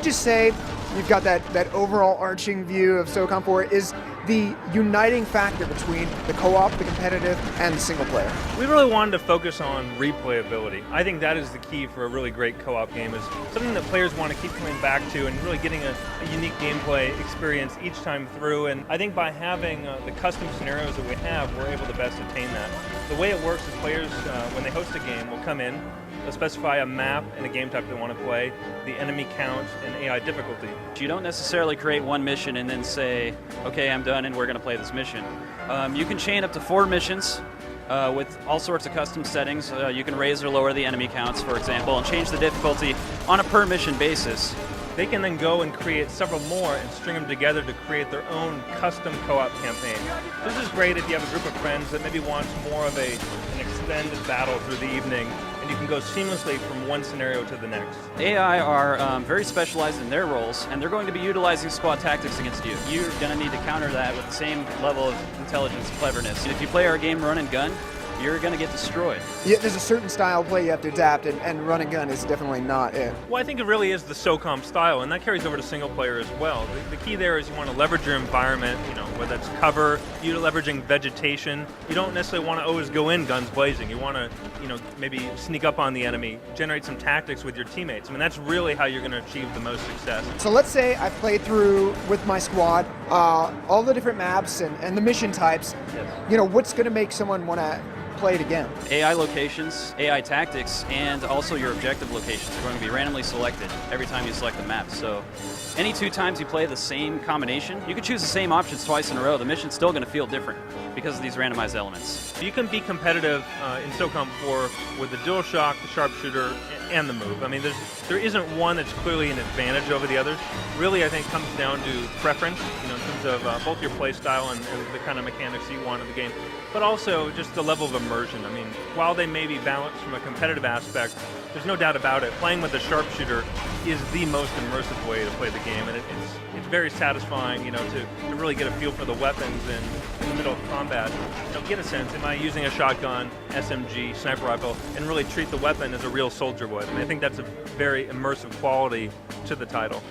would you say, you've got that overall arching view of SOCOM 4, is the uniting factor between the co-op, the competitive, and the single player? We really wanted to focus on replayability. I think that is the key for a really great co-op game, is something that players want to keep coming back to and really getting a unique gameplay experience each time through. And I think by having the custom scenarios that we have, we're able to best attain that. The way it works is players, when they host a game, will come in, they'll specify a map and a game type they want to play, the enemy count, and AI difficulty. You don't necessarily create one mission and then say, okay, I'm done and we're going to play this mission. You can chain up to 4 missions with all sorts of custom settings. You can raise or lower the enemy counts, for example, and change the difficulty on a per mission basis. They can then go and create several more and string them together to create their own custom co-op campaign. This is great if you have a group of friends that maybe wants more of an extended battle through the evening, and you can go seamlessly from one scenario to the next. AI are very specialized in their roles, and they're going to be utilizing squad tactics against you. You're going to need to counter that with the same level of intelligence and cleverness. And if you play our game run and gun, you're going to get destroyed. Yeah, there's a certain style of play you have to adapt, and run and gun is definitely not it. Well, I think it really is the SOCOM style, and that carries over to single player as well. The key there is you want to leverage your environment, whether it's cover, you're leveraging vegetation. You don't necessarily want to always go in guns blazing. You want to, maybe sneak up on the enemy, generate some tactics with your teammates. I mean, that's really how you're going to achieve the most success. So let's say I played through with my squad all the different maps and the mission types. Yes. What's going to make someone want to play it again? AI locations, AI tactics, and also your objective locations are going to be randomly selected every time you select the map. So any 2 times you play the same combination, you can choose the same options twice in a row. The mission's still going to feel different because of these randomized elements. You can be competitive in SOCOM 4 with the dual shock, the sharpshooter, and the move. I mean, there isn't one that's clearly an advantage over the others. Really, I think it comes down to preference, in terms of both your play style and the kind of mechanics you want in the game, but also just the level of immersion. I mean, while they may be balanced from a competitive aspect, there's no doubt about it, playing with the sharpshooter is the most immersive way to play the game, and it's very satisfying, to really get a feel for the weapons and in the middle of combat, get a sense, am I using a shotgun, SMG, sniper rifle, and really treat the weapon as a real soldier would. And I think that's a very immersive quality to the title.